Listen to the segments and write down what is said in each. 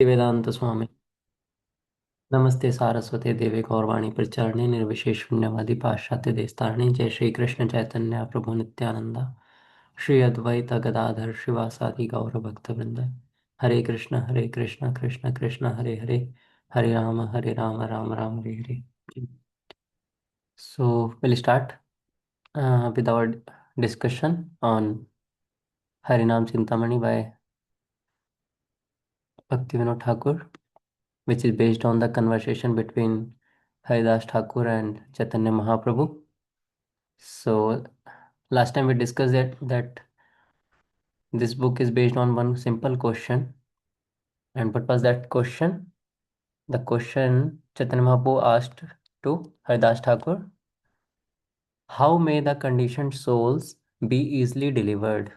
वेदांत स्वामी। नमस्ते सारस्वते देवे गौरवाणी प्रचारिणे निर्विशेष शून्यवादी पाश्चात्य देशतारिणे। जय श्री कृष्ण चैतन्य प्रभु नित्यानंदा, श्री अद्वैत गदाधर शिवासादि गौर भक्तवृंद। हरे कृष्ण कृष्ण कृष्ण हरे हरे, हरे Ram Ram Ram Hare Hare. So we'll start with our discussion on Harinaam Chintamani by Bhaktivinoda Thakur, which is based on the conversation between Haridas Thakur and Chaitanya Mahaprabhu. So last time we discussed that this book is based on one simple question. And what was that question? The question Chaitanya Mahaprabhu asked to Haridas Thakur: how may the conditioned souls be easily delivered?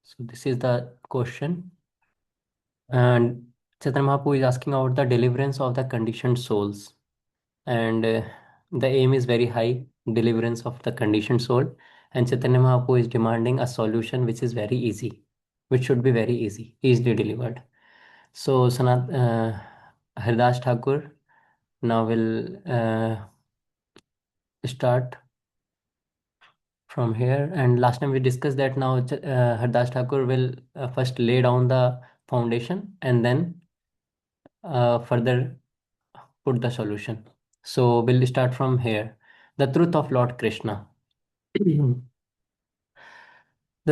So this is the question. And Chaitanya Mahaprabhu is asking about the deliverance of the conditioned souls. And the aim is very high, deliverance of the conditioned soul. And Chaitanya Mahaprabhu is demanding a solution which is very easy, which should be very easy, easily delivered. So Haridas Thakur now will start from here. And last time we discussed that now Haridas Thakur will first lay down the foundation and then further put the solution. So we'll start from here. The truth of Lord Krishna. The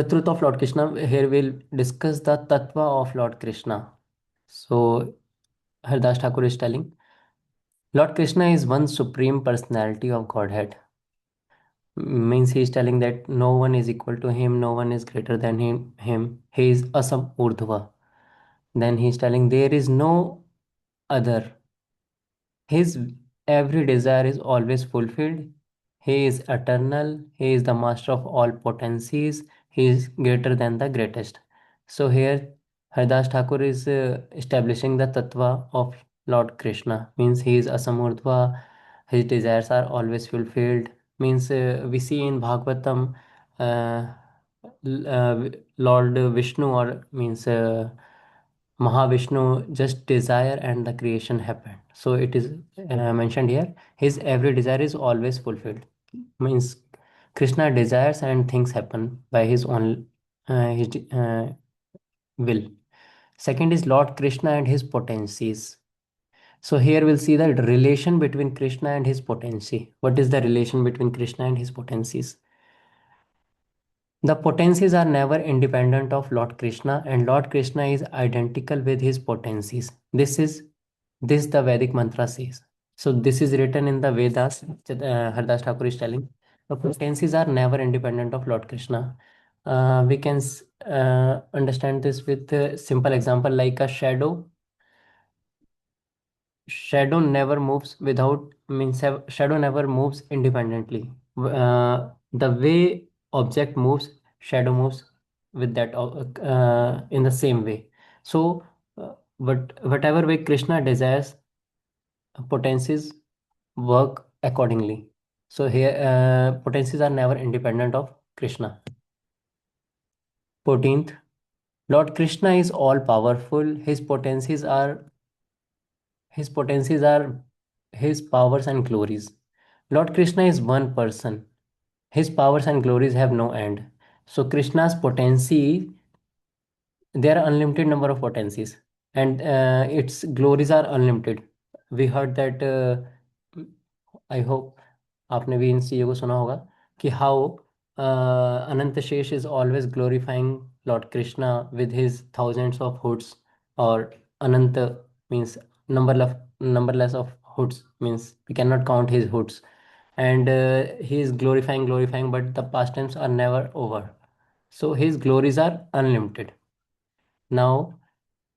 truth of Lord Krishna. Here we'll discuss the tattva of Lord Krishna. So Haridas Thakur is telling Lord Krishna is one supreme personality of Godhead. Means he is telling that no one is equal to him, no one is greater than him. He is Asam Urdhva. Then he is telling there is no other. His every desire is always fulfilled. He is eternal. He is the master of all potencies. He is greater than the greatest. So here Haridas Thakur is establishing the tattva of Lord Krishna. Means he is Asamurdhva. His desires are always fulfilled. Means we see in Bhagavatam uh, Lord Vishnu, or means Mahavishnu just desire and the creation happened. So it is mentioned here. His every desire is always fulfilled. Means Krishna desires and things happen by his own will. Second is Lord Krishna and his potencies. So here we'll see the relation between Krishna and his potency. What is the relation between Krishna and his potencies? The potencies are never independent of Lord Krishna, and Lord Krishna is identical with his potencies. This the Vedic mantra says. So this is written in the Vedas. Haridas Thakur is telling the potencies are never independent of Lord Krishna. We can understand this with a simple example like a shadow. Shadow never moves without means shadow never moves independently. The way object moves, shadow moves with that in the same way. So whatever way Krishna desires, potencies work accordingly. So here potencies are never independent of Krishna. 14th, Lord Krishna is all powerful. His potencies are his powers and glories. Lord Krishna is one person. His powers and glories have no end. So Krishna's potency, there are unlimited number of potencies, and its glories are unlimited. We heard that. I hope आपने भी इन चीज़ों को सुना होगा कि how अनंत शेष is always glorifying Lord Krishna with his thousands of hoods, और अनंत means numberless of hoods, means we cannot count his hoods. And he is glorifying, but the pastimes are never over. So his glories are unlimited. Now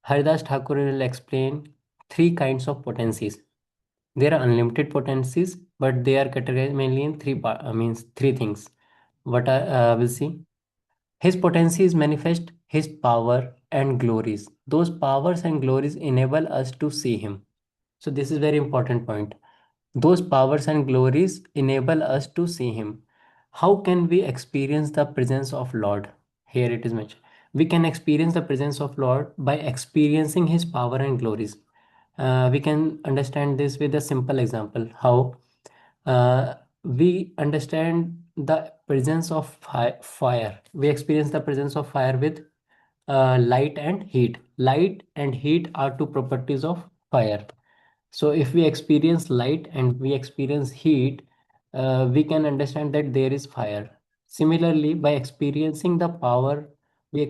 Haridas Thakur will explain three kinds of potencies. There are unlimited potencies, but they are categorized mainly in means three things. What I will see. His potencies manifest his power and glories. Those powers and glories enable us to see him. So this is very important point. Those powers and glories enable us to see him. How can we experience the presence of Lord? Here it is mentioned. We can experience the presence of Lord by experiencing His power and glories. We can understand this with a simple example. How we understand the presence of fire. We experience the presence of fire with light and heat. Light and heat are two properties of fire. So if we experience light and we experience heat, we can understand that there is fire. Similarly, by experiencing the power,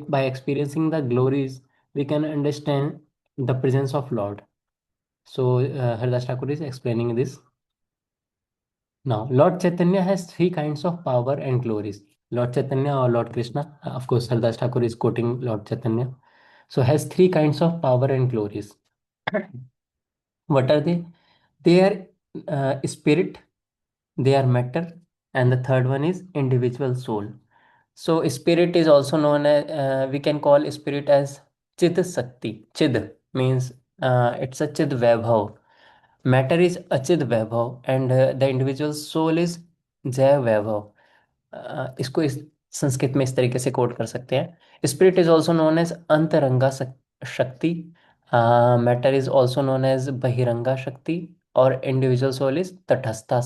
by experiencing the glories, we can understand the presence of Lord. So Haridas Thakur is explaining this. Now, Lord Chaitanya has three kinds of power and glories. Lord Chaitanya or Lord Krishna, of course, Haridas Thakur is quoting Lord Chaitanya. So has three kinds of power and glories. What are they? They are spirit, they are matter, and the third one is individual soul. So spirit is also known as, we can call spirit as Chid Sakti. Chid means it's a Chid Vaibhav. Matter is Achid Vaibhav and the individual soul is Jai Vaibhav. इसको इस संस्कृत में इस तरीके से coat कर सकते हैं. Spirit is also known as antaranga shakti. Matter is also known as bahiranga shakti. और individual soul is tatastha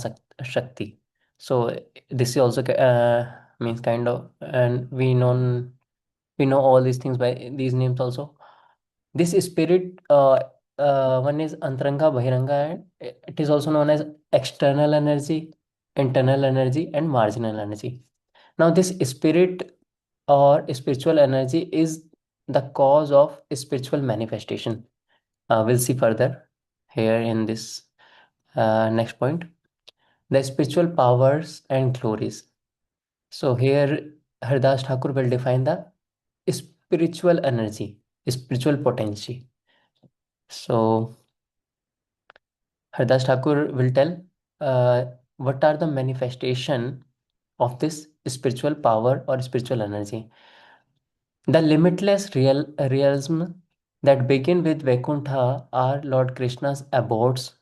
shakti. So this is also means kind of and we know all these things by these names also. This spirit, one is antaranga bahiranga, and it is also known as external energy, internal energy, and marginal energy. Now this spirit or spiritual energy is the cause of spiritual manifestation. We'll see further here in this next point, the spiritual powers and glories. So here Haridas Thakur will define the spiritual energy, spiritual potency. So Haridas Thakur will tell what are the manifestation of this spiritual power or spiritual energy. The limitless realism that begin with Vaikuntha are Lord Krishna's abodes.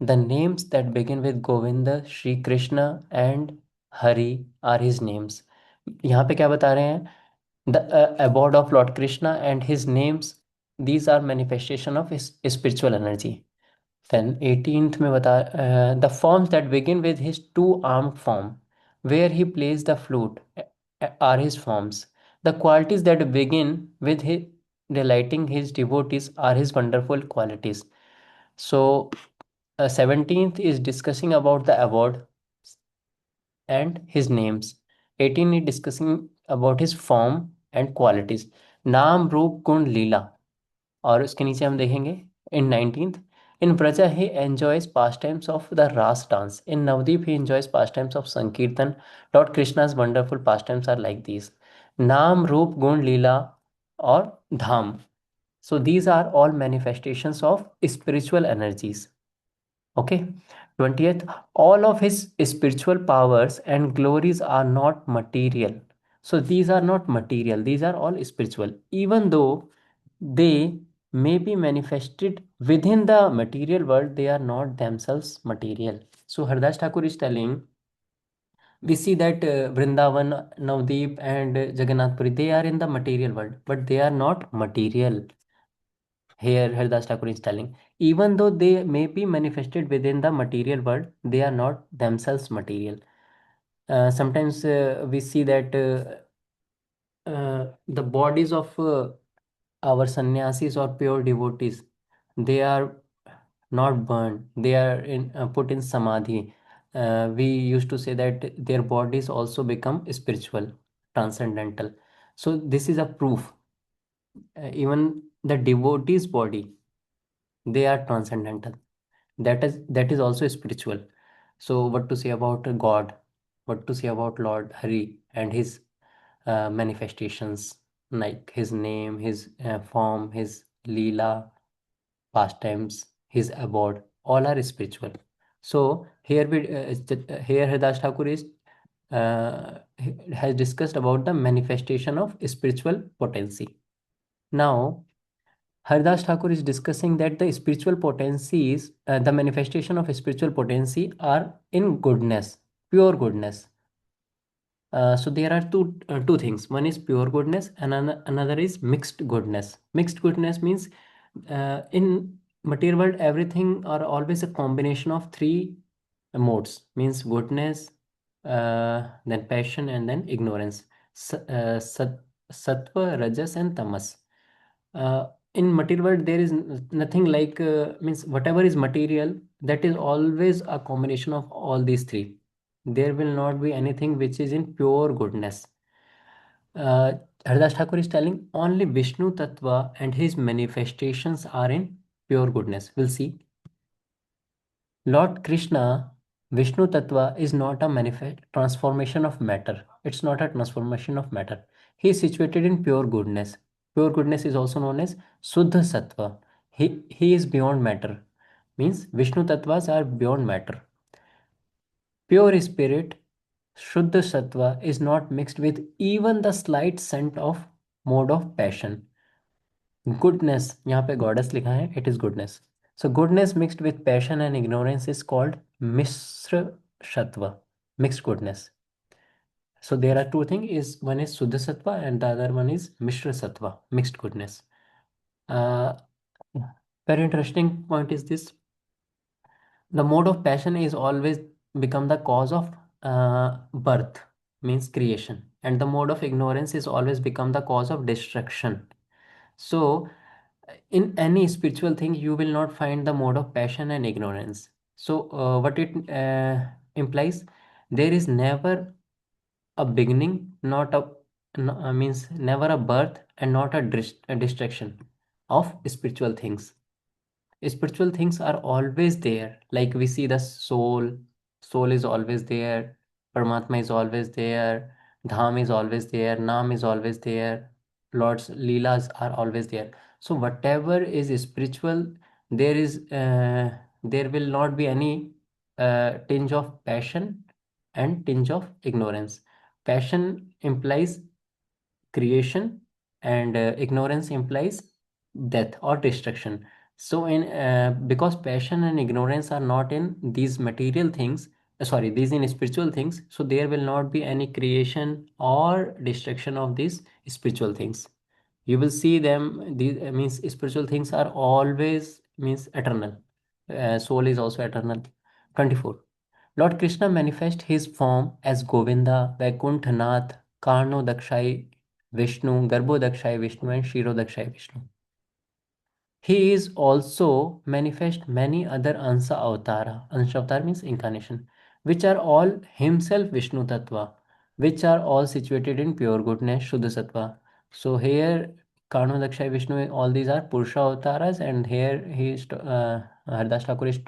The names that begin with Govinda, Shri Krishna and Hari are his names. यहाँ पे क्या बता रहे हैं? The abode of Lord Krishna and his names, these are manifestation of his spiritual energy. Then 18th में बता the forms that begin with his two-armed form, where he plays the flute, are his forms. The qualities that begin with his delighting his devotees are his wonderful qualities. So 17th is discussing about the award and his names. 18 is discussing about his form and qualities. नाम रूप गुण लीला. और उसके नीचे हम देखेंगे in 19th, in Braja he enjoys pastimes of the Ras dance. In Navdeep he enjoys pastimes of Sankirtan. Lord Krishna's wonderful pastimes are like these: Naam, Roop, Gun, Leela or Dham. So these are all manifestations of spiritual energies. Okay. 20th, all of his spiritual powers and glories are not material. So these are not material, these are all spiritual. Even though they may be manifested within the material world, they are not themselves material. So Haridas Thakur is telling, we see that Vrindavan, Navdeep, and Jagannath Puri, they are in the material world, but they are not material. Here, Haridas Thakur is telling, even though they may be manifested within the material world, they are not themselves material. Sometimes we see that the bodies of our sannyasis or pure devotees, they are not burned, they are put in samadhi. We used to say that their bodies also become spiritual, transcendental. So this is a proof. Even the devotee's body, they are transcendental. That is also spiritual. So what to say about God? What to say about Lord Hari and his manifestations, like his name, his form, his leela, pastimes, his abode, all are spiritual. So here here Haridas Thakur is has discussed about the manifestation of spiritual potency. Now Haridas Thakur is discussing that the spiritual potencies, the manifestation of spiritual potency are in goodness, pure goodness. So there are two things. One is pure goodness, and another is mixed goodness. Mixed goodness means in material world everything are always a combination of three modes. Means goodness, then passion, and then ignorance. Sattva, rajas, and tamas. In material world there is nothing like means whatever is material, that is always a combination of all these three. There will not be anything which is in pure goodness. uh, Haridas Thakur is telling only Vishnu Tattva and his manifestations are in pure goodness. We'll see. Lord Krishna, Vishnu Tattva is not a manifest transformation of matter. It's not a transformation of matter. He is situated in pure goodness. Pure goodness is also known as Suddha Sattva. He is beyond matter. Means Vishnu Tattvas are beyond matter. Pure spirit, Shuddha Sattva, is not mixed with even the slight scent of mode of passion. Goodness, यहाँ पे goddess लिखा है, it is goodness. So goodness mixed with passion and ignorance is called Mishra Sattva, mixed goodness. So there are two things, is one is Suddha Sattva and the other one is Mishra Sattva, mixed goodness. Uh, Very interesting point is this. The mode of passion is always become the cause of birth, means creation, and the mode of ignorance is always become the cause of destruction. So in any spiritual thing you will not find the mode of passion and ignorance. So what it implies, there is never a beginning, not a means never a birth and not a destruction of spiritual things. Spiritual things are always there, like we see the soul is always there, Paramatma is always there, Dham is always there, Nam is always there, Lord's Leelas are always there. So whatever is spiritual, there is there will not be any tinge of passion and tinge of ignorance. Passion implies creation, and ignorance implies death or destruction. So in because passion and ignorance are not in these material things, sorry, these in spiritual things, so there will not be any creation or destruction of these spiritual things. You will see them, these means spiritual things are always means eternal. Soul is also eternal. 24. Lord Krishna manifests his form as Govinda, Vaikuntha, Karno Dakshai Vishnu, Garbho Dakshai Vishnu, and Shiro Dakshai Vishnu. He is also manifest many other Ansa Avatara. Ansha Avatar means incarnation, which are all himself Vishnu Tattva, which are all situated in pure goodness, Shuddha Sattva. So here, Karno Dakshai Vishnu, all these are Purusha Avataras, and here he is Haridas Thakur is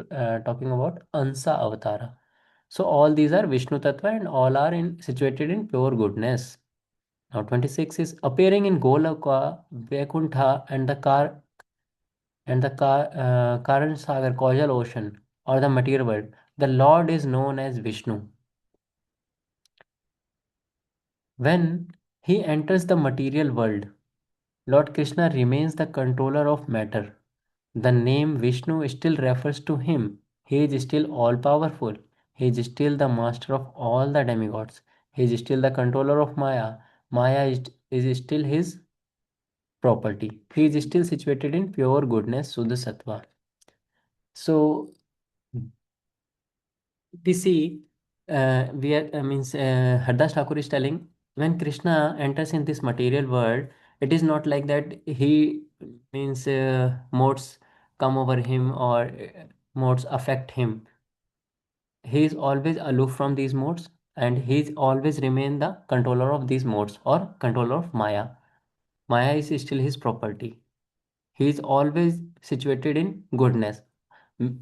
talking about Ansa Avatara. So all these are Vishnu Tattva and all are situated in pure goodness. Now 26 is appearing in Golaka, Vaikuntha, and the Karan Sagar, causal ocean, or the material world. The Lord is known as Vishnu. When he enters the material world, Lord Krishna remains the controller of matter. The name Vishnu still refers to him. He is still all powerful. He is still the master of all the demigods. He is still the controller of Maya. Maya is still his property. He is still situated in pure goodness, Suddha Sattva. So we see, we are, means Hardas Thakur is telling, when Krishna enters in this material world, it is not like that he means modes come over him or modes affect him. He is always aloof from these modes, and he is always remain the controller of these modes or controller of Maya. Maya is still his property. He is always situated in goodness,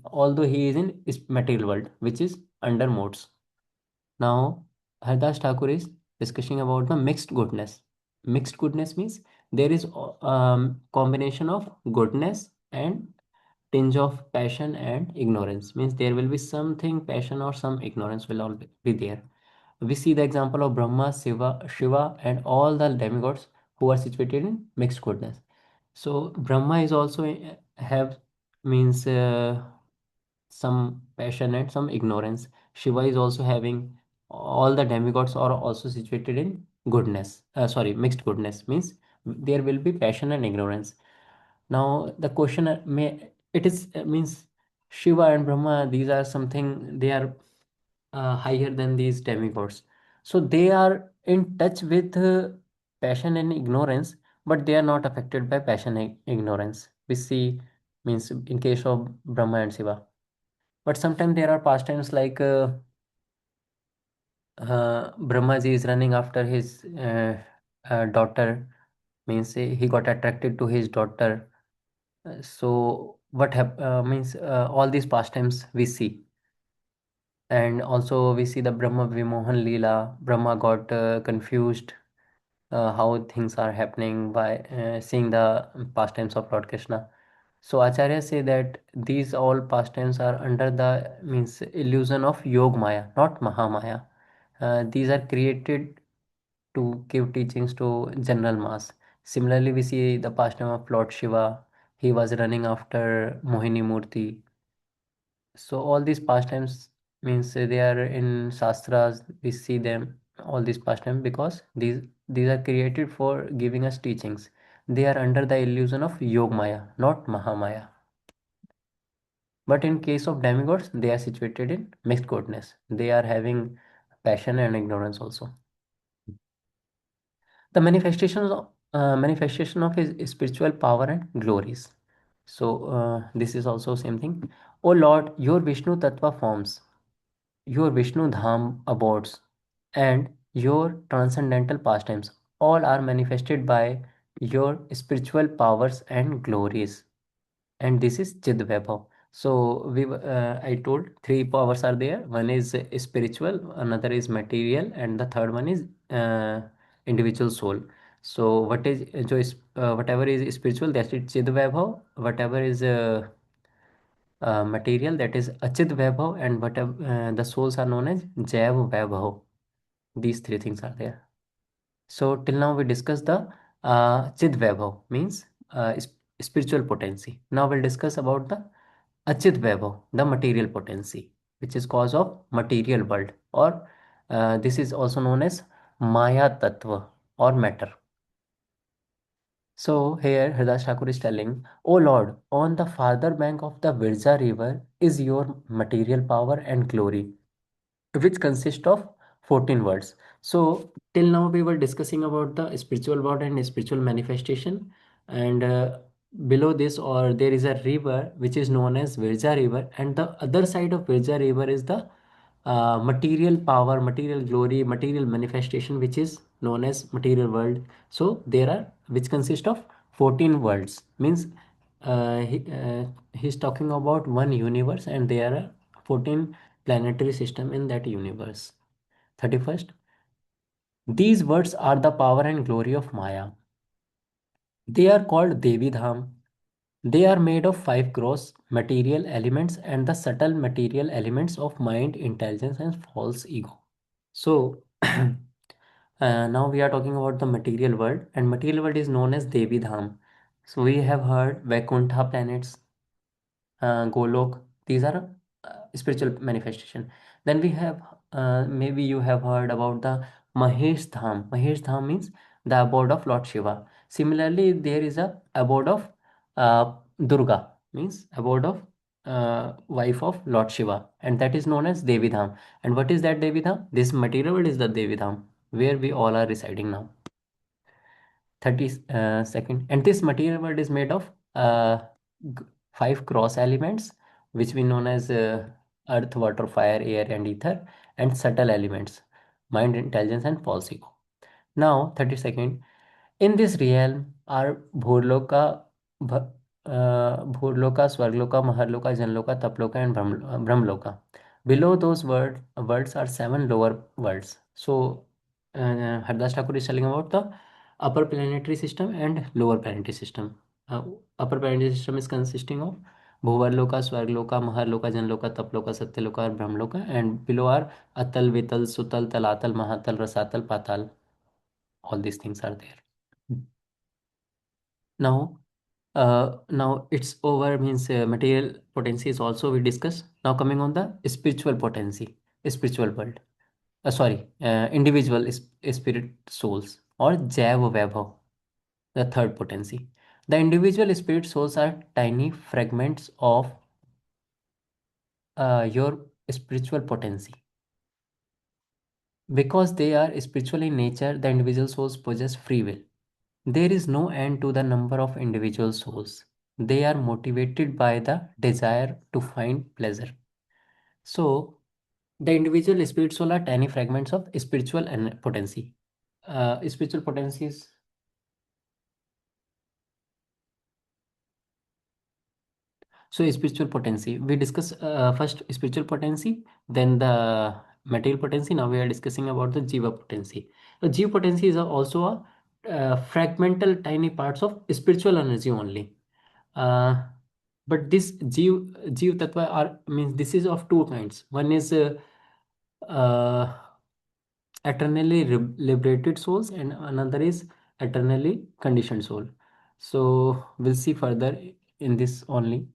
although he is in material world, which is under modes. Now, Hardas Thakur is discussing about the mixed goodness. Mixed goodness means there is combination of goodness and tinge of passion and ignorance. Means there will be something passion or some ignorance will all be there. We see the example of Brahma, Shiva, and all the demigods who are situated in mixed goodness. So Brahma is also have means some passion and some ignorance. Shiva is also having All the demigods are also situated in goodness. Sorry, mixed goodness means there will be passion and ignorance. Now the question may it is means Shiva and Brahma. These are something they are higher than these demigods. So they are in touch with passion and ignorance, but they are not affected by passion and ignorance. We see means in case of Brahma and Shiva. But sometimes there are pastimes like Brahmaji is running after his daughter, means he got attracted to his daughter. So what means all these pastimes we see, and also we see the Brahma Vimohan Leela. Brahma got confused how things are happening by seeing the pastimes of Lord Krishna. So Acharya say that these all pastimes are under the means illusion of Yog Maya, not Mahamaya. These are created to give teachings to general mass. Similarly, we see the pastime of Lord Shiva. He was running after Mohini Murti. So all these pastimes means they are in Shastras. We see them all these pastimes because these are created for giving us teachings. They are under the illusion of Yog Maya, not Mahamaya. But in case of demigods, they are situated in mixed goodness. They are having passion and ignorance also. The manifestation of his spiritual power and glories. So this is also same thing. O Lord, your Vishnu Tattva forms, your Vishnu Dham abodes, and your transcendental pastimes all are manifested by your spiritual powers and glories. And this is Chid Vaibhav. So I told three powers are there. One is spiritual, another is material, and the third one is individual soul. So whatever is spiritual, that is Chid Vaibhav. Whatever is material, that is Achid Vaibhav, and whatever the souls are known as Jaiv Vaibhav. These three things are there. So till now we discussed the Chid Vaibhav means spiritual potency. Now we'll discuss about the Achit Vaibhav, the material potency, which is cause of material world, or this is also known as Maya Tattva or matter. So here Hridas Thakur is telling, O Lord, on the farther bank of the Virja river is your material power and glory, which consist of 14 words. So till now we were discussing about the spiritual world and spiritual manifestation, and below this or there is a river which is known as Virja river, and the other side of Virja river is the material power, material glory, material manifestation, which is known as material world. So there are which consist of 14 worlds, means he's talking about one universe and there are 14 planetary system in that universe. 31st, these words are the power and glory of Maya. They are called Devi Dham. They are made of five gross material elements and the subtle material elements of mind, intelligence, and false ego. So now we are talking about the material world, and material world is known as Devi Dham. So we have heard Vaikuntha planets, Golok. These are spiritual manifestation. Then we have maybe you have heard about the Mahesh Dham. Mahesh Dham means the abode of Lord Shiva. Similarly, there is a abode of Durga, means abode of wife of Lord Shiva, and that is known as Devi Dham. And what is that Devi Dham? This material world is the Devi Dham, where we all are residing now. 32nd, and this material world is made of five cross elements which we known as earth, water, fire, air, and ether, and subtle elements mind, intelligence, and false ego. Now 32nd, in this realm are Bhurloka, Swargloka, Maharloka, Janloka, Taploka, and Brahmloka. Below those words are seven lower worlds. So Hardas Thakur is telling about the upper planetary system and lower planetary system. Upper planetary system is consisting of Bhuvarloka, Swargloka, Maharloka, Janloka, Taploka, Satyaloka, and Brahmloka, and below are Atal, Vital, Sutal, Talatal, Mahatal, Rasatal, Patal. All these things are there. Now, now it's over means material potency is also we discuss. Now coming on the spiritual potency, spiritual world. individual spirit souls, or Jaiva Vaibhav, the third potency. The individual spirit souls are tiny fragments of your spiritual potency. Because they are spiritual in nature, the individual souls possess free will. There is no end to the number of individual souls. They are motivated by the desire to find pleasure. So, the individual spirit soul are tiny fragments of spiritual and potency. Spiritual potencies. So, spiritual potency. We discuss first spiritual potency, then the material potency. Now we are discussing about the jiva potency. The jiva potency is also a fragmental tiny parts of spiritual energy only. Uh, but this jiv tattva are means this is of two kinds. One is uh, eternally liberated souls, and another is eternally conditioned soul. So we'll see further in this only.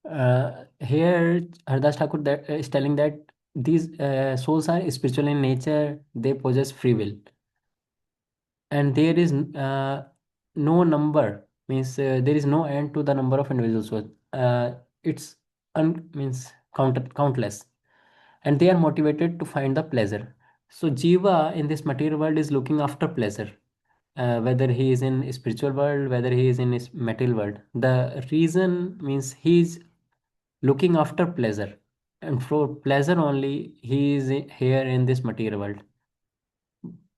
Here Hardas Thakur that is telling that these souls are spiritual in nature, they possess free will, and there is no number, means there is no end to the number of individual souls. It's means countless, and they are motivated to find the pleasure. So Jiva in this material world is looking after pleasure, whether he is in spiritual world, whether he is in his material world. The reason means he is looking after pleasure, and for pleasure only he is here in this material world.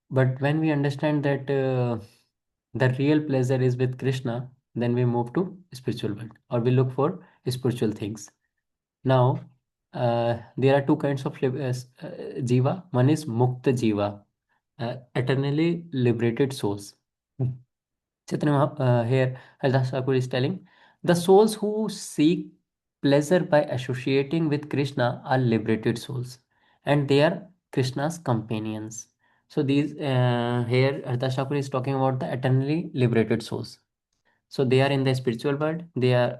But when we understand that the real pleasure is with Krishna, then we move to spiritual world, or we look for spiritual things. Now there are two kinds of jiva. One is mukta jiva, eternally liberated souls. Here, Haridas Thakur is telling the souls who seek pleasure by associating with Krishna are liberated souls, and they are Krishna's companions. So these here Haridas Thakur is talking about the eternally liberated souls. So they are in the spiritual world. They are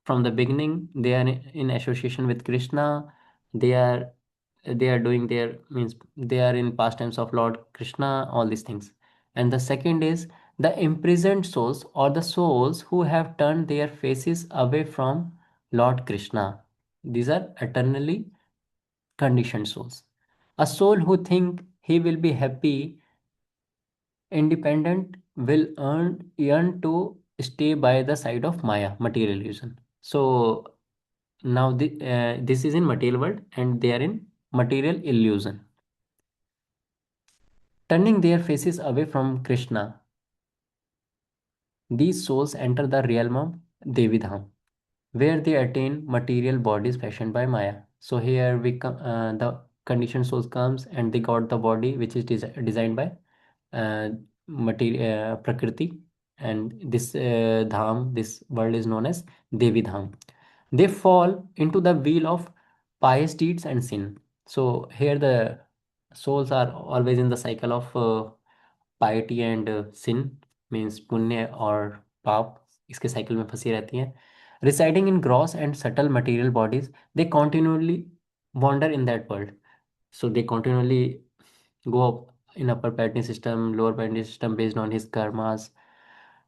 from the beginning. They are in association with Krishna. They are they are doing their means they are in pastimes of Lord Krishna. All these things. And the second is the imprisoned souls, or the souls who have turned their faces away from Lord Krishna. These are eternally conditioned souls. A soul who think he will be happy independent will yearn to stay by the side of Maya, material illusion. So now this is in material world, and they are in material illusion. Turning their faces away from Krishna, these souls enter the realm of Devidham, where they attain material bodies fashioned by Maya. So here the conditioned souls comes, and they got the body which is designed by material Prakriti, and this dham, this world is known as Devi Dham. They fall into the wheel of pious deeds and sin. So here the souls are always in the cycle of piety and sin, means पुण्य और पाप, इसके cycle में फंसी रहती हैं. Residing in gross and subtle material bodies, they continually wander in that world. So they continually go up in upper planetary system, lower planetary system based on his karmas.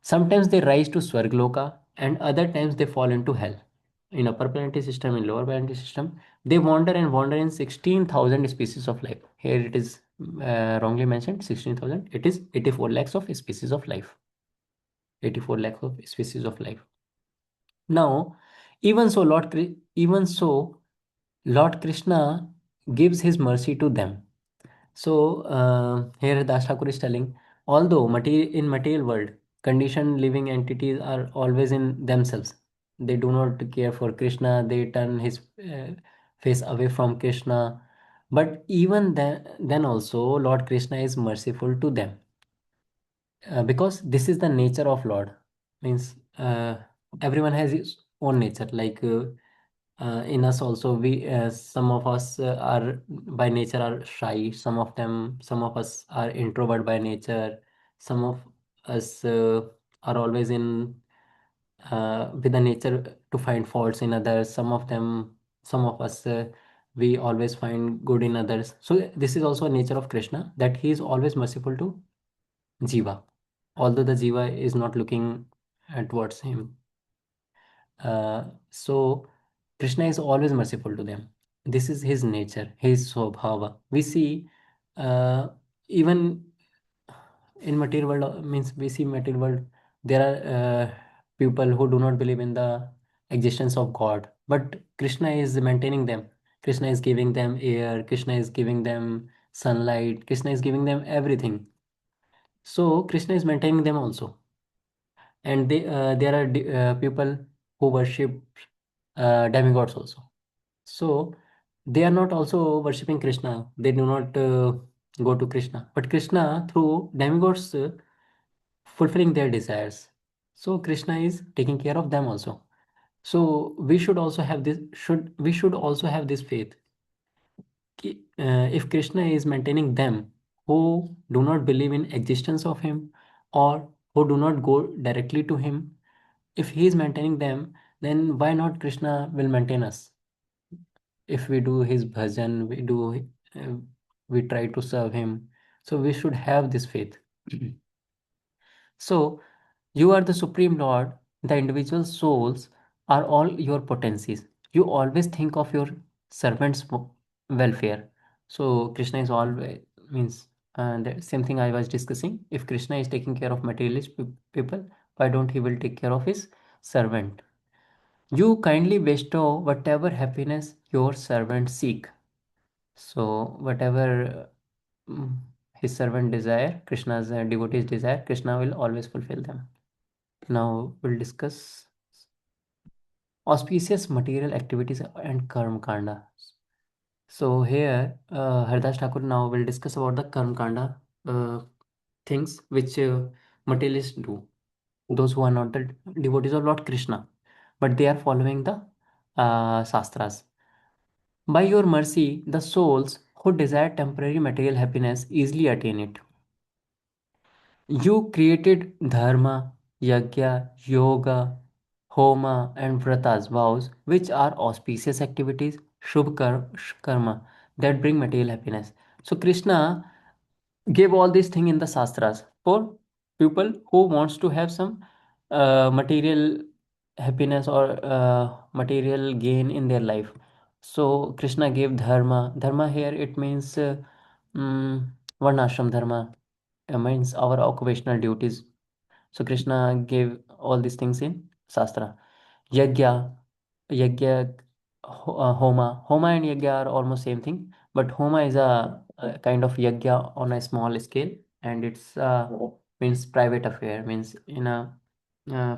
Sometimes they rise to Swargloka, and other times they fall into hell. In upper planetary system, in lower planetary system, they wander and wander in 16,000 species of life. Here it is wrongly mentioned 16,000. It is 84 lakhs of species of life. 84 lakhs of species of life. Now, even so, Lord Krishna gives his mercy to them. So here Das Thakur is telling, although in material world, conditioned living entities are always in themselves. They do not care for Krishna. They turn his face away from Krishna. But even then also, Lord Krishna is merciful to them, because this is the nature of Lord. Means everyone has his own nature. Like in us also, we some of us are by nature are shy. Some of us are introvert by nature. Some of us are always in with the nature to find faults in others. Some of us We always find good in others. So this is also a nature of Krishna, that he is always merciful to Jiva, although the Jiva is not looking towards him. So Krishna is always merciful to them. This is his nature, his swabhava. We see even in material world, means we see material world, there are people who do not believe in the existence of God, but Krishna is maintaining them. Krishna is giving them air, Krishna is giving them sunlight, Krishna is giving them everything. So Krishna is maintaining them also. And there are people who worship demigods also. So they are not also worshipping Krishna. They do not go to Krishna, but Krishna through demigods fulfilling their desires. So Krishna is taking care of them also. So we should also have this. We should also have this faith. If Krishna is maintaining them who do not believe in existence of him, or who do not go directly to him, if he is maintaining them, then why not Krishna will maintain us? If we do his bhajan, uh, we try to serve him. So we should have this faith. So you are the Supreme Lord, the individual souls are all your potencies. You always think of your servants' welfare. So Krishna is always, means the same thing I was discussing. If Krishna is taking care of materialist people, why don't he will take care of his servant? You kindly bestow whatever happiness your servants seek. So whatever mm, his servant desire, Krishna's devotees desire, Krishna will always fulfill them. Now we'll discuss auspicious material activities and karma kanda. So here, Haridas Thakur now will discuss about the karma kanda things which materialists do. Those who are not the devotees of Lord Krishna, but they are following the Shastras. By your mercy, the souls who desire temporary material happiness easily attain it. You created dharma, yajna, yoga, homa, and vratas, vows, which are auspicious activities, karma, that bring material happiness. So Krishna gave all these things in the Shastras for people who wants to have some material happiness or material gain in their life. So Krishna gave dharma. Dharma here it means varnashram dharma, means our occupational duties. So Krishna gave all these things in Shastra. Yajna, Yajna, Homa and Yajna are almost same thing, but Homa is a kind of Yajna on a small scale, and it's means private affair, means in a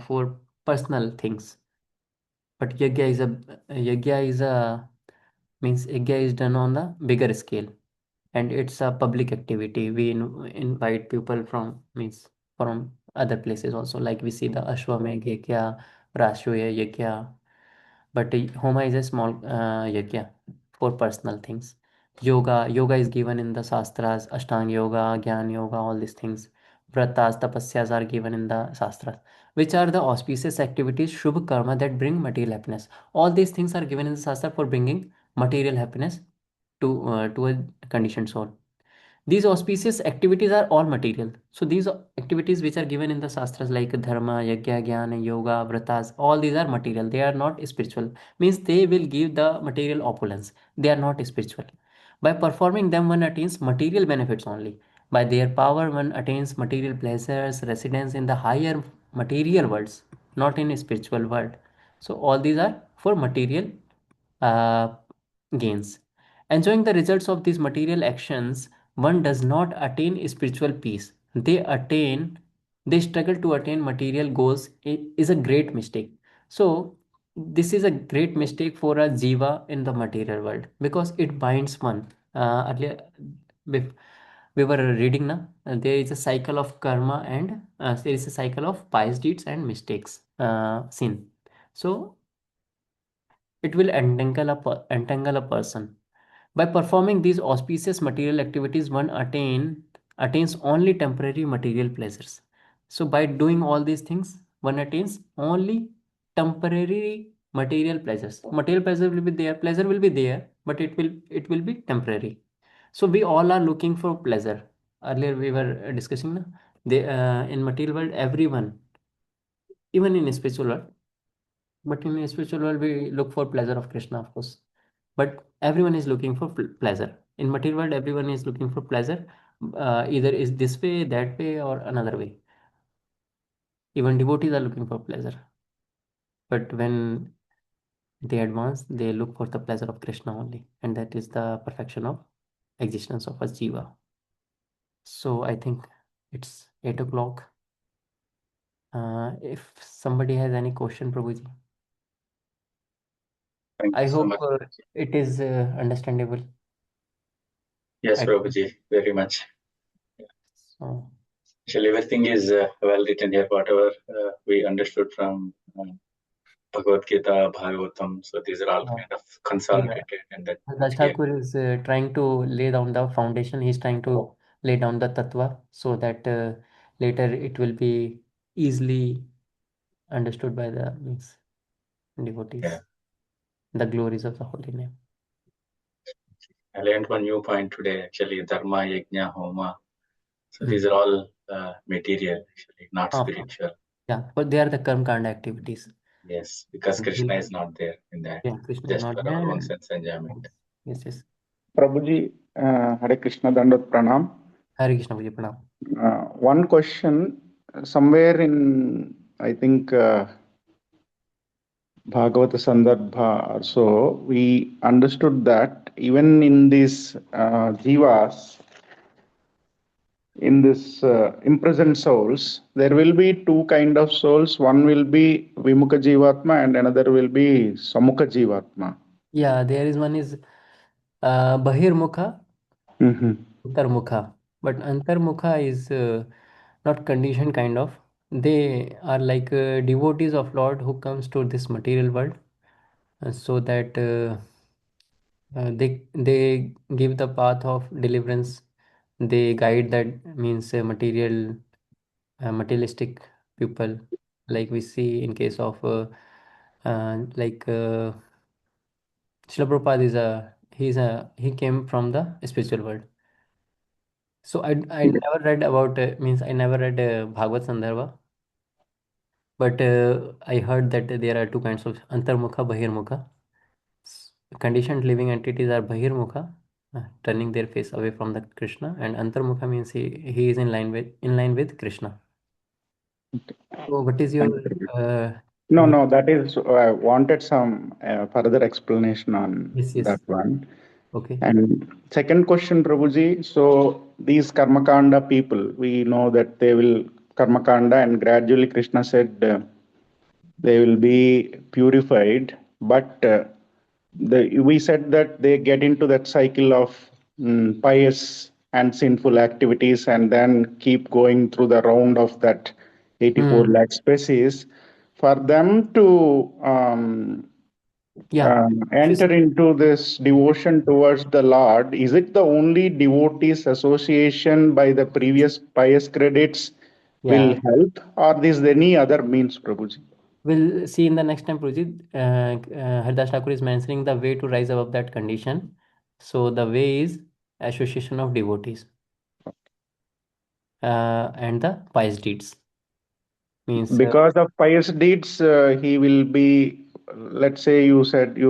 for personal things. But Yajna is a means Yajna is done on the bigger scale, and it's a public activity. We invite people from, means from other places also, like we see the Ashwamedh Yajna, Rashtriya Yajna, but Homa is a small Yajna for personal things. Yoga is given in the Shastras, Ashtanga Yoga, Gyan Yoga, all these things. Vratas, Tapasyas are given in the Shastras, which are the auspicious activities, Shubh Karma that bring material happiness. All these things are given in the Shastra for bringing material happiness to a conditioned soul. These auspicious activities are all material. So these activities which are given in the Shastras like Dharma, Yajna, Jnana, Yoga, Vratas, all these are material. They are not spiritual. Means they will give the material opulence. They are not spiritual. By performing them, one attains material benefits only. By their power, one attains material pleasures, residence in the higher material worlds, not in spiritual world. So all these are for material uh, gains. Enjoying the results of these material actions, one does not attain spiritual peace. They struggle to attain material goals. It is a great mistake. So, this is a great mistake for a jiva in the material world because it binds one. Earlier, bef- we were reading now, there is a cycle of karma and there is a cycle of pious deeds and mistakes, sin. So, it will entangle a person. By performing these auspicious material activities, one attains only temporary material pleasures. So by doing all these things, one attains only temporary material pleasures. Material pleasure will be there, pleasure will be there, but it will be temporary. So we all are looking for pleasure. Earlier we were discussing na, in material world everyone, even in spiritual world, but in spiritual world we look for pleasure of Krishna, of course. But everyone is looking for pleasure. In material world, everyone is looking for pleasure. Either is this way, that way, or another way. Even devotees are looking for pleasure. But when they advance, they look for the pleasure of Krishna only, and that is the perfection of existence of a jiva. So I think it's 8 o'clock. If somebody has any question, Prabhuji, Thank I you so hope much. it is understandable. Yes, I think Prabhuji, very much. so. Actually, everything is well written here, whatever we understood from Bhagavad Gita, Bhagavatam. So these are all Yeah. kind of Yeah. consolidated and then Das here. Thakur is trying to lay down the foundation. He's trying to lay down the tattva so that later it will be easily understood by the means Yeah. devotees. The glories of the holy name. I learned one new point today, actually, Dharma, Yajna, Homa. So these Hmm. are all material, actually, not Uh-huh. spiritual. Yeah, but they are the karma kanda activities. Yes, because And Krishna is not there in that, yeah, Krishna is just not for there. our own sense enjoyment. Yes, yes. Prabhuji, Hare Krishna Dandat Pranam. Hare Krishna, Puji Pranam. One question, somewhere in, I think, Bhagavata Sandarbha or so, we understood that even in these jivas, in this imprisoned souls, there will be two kind of souls. One will be Vimukha Jivatma and another will be Samukha Jivatma. Yeah, there is one is Bahirmukha, Mm-hmm. Antarmukha. But Antarmukha is not conditioned kind of. They are like devotees of Lord who comes to this material world so that they give the path of deliverance. They guide that means materialistic people, like we see in case of like Srila Prabhupada is he came from the spiritual world. So I never read about means I never read Bhagavad Sandarbha, but I heard that there are two kinds of Antarmukha, Bahirmukha. Conditioned living entities are Bahirmukha, turning their face away from the Krishna, and Antarmukha means he is in line with Krishna. So what is your Thank you. uh, No, mean? no, that is, I wanted some further explanation on Yes, that yes. one. Okay. And second question, Prabhuji. So these Karmakanda people, we know that they will Karmakanda, and gradually Krishna said they will be purified. But we said that they get into that cycle of pious and sinful activities and then keep going through the round of that 84 Hmm. lakh species. For them to Yeah. If you enter see, into this devotion towards the Lord, is it the only devotees association by the previous pious credits will yeah, help, or is there any other means, Prabhuji? we'll see in the next time, Pujit. Haridas Thakur is mentioning the way to rise above that condition. So the way is association of devotees and the pious deeds. Means Because of pious deeds, he will be, let's say you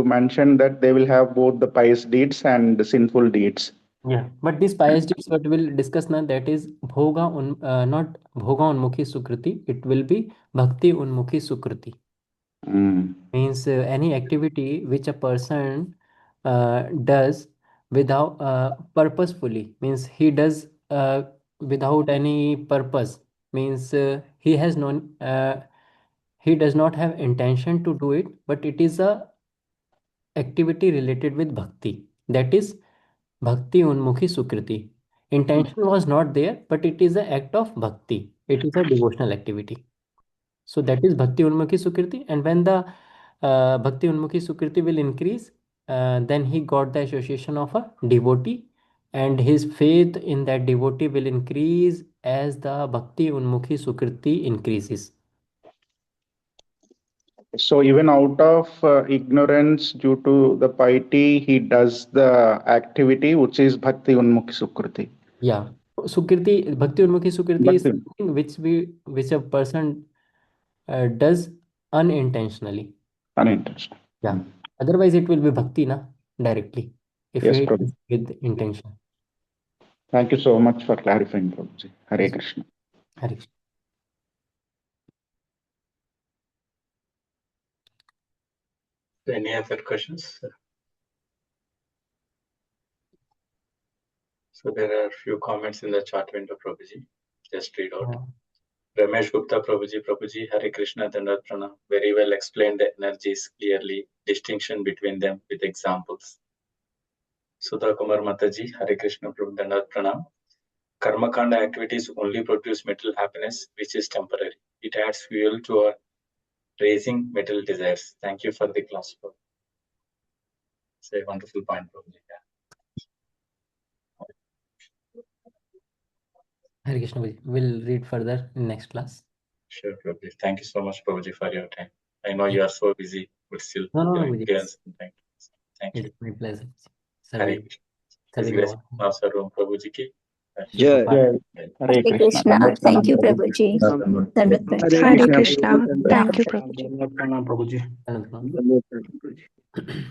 mentioned that they will have both the pious deeds and the sinful deeds. yeah. But this pious deeds, what we'll discuss now, that is not bhoga unmukhi sukriti. It will be bhakti unmukhi sukriti. Mm. Means any activity which a person does without purposefully, means he does without any purpose, means he does not have intention to do it, but it is a activity related with bhakti, that is bhakti unmukhi sukriti. Intention was not there, but it is an act of bhakti, it is a devotional activity. So that is Bhakti Unmukhi Sukriti. And when the Bhakti Unmukhi Sukriti will increase, then he got the association of a devotee, and his faith in that devotee will increase as the Bhakti Unmukhi Sukriti increases. So even out of ignorance due to the piety, he does the activity which is bhakti unmukhi sukriti. Yeah. Sukriti, Bhakti Unmukhi Sukriti is Bhakti something which a person does unintentionally. unintentional. Yeah. Otherwise, it will be bhakti, na, directly, if Yes, it Prabhu. is with intention. Thank you so much for clarifying, Prabhuji. Hare Yes. Krishna. Hare Krishna. Any other questions? So there are a few comments in the chat window, Prabhuji. Just read out. Ramesh Gupta, Prabhuji, Hare Krishna, Dandavat Pranam. Very well explained the energies clearly, distinction between them with examples. Sudha Kumar Mataji, Hare Krishna, Dandavat Pranam. Karma Kanda activities only produce material happiness, which is temporary. It adds fuel to our raising material desires. Thank you for the class. It's a wonderful point, Prabhuji. Hare Krishna. We'll read further in next class. Sure, Prabhuji. Thank you so much, Prabhuji, for your time. I know you are so busy, but still, No, given some time. Thank you. it's my pleasure. Hare Krishna. His Grace Swaroop Prabhuji ki. Jai. Hare Hare Krishna. Krishna. Dandavat Thank Pranam, you, Prabhuji. Prabhuji. Dandavat pranam. Hare Hare Krishna. Krishna. Dandavat Thank you, pranam. Prabhuji. Dandavat pranam, Prabhuji. Anand. Dandavat pranam, Prabhuji.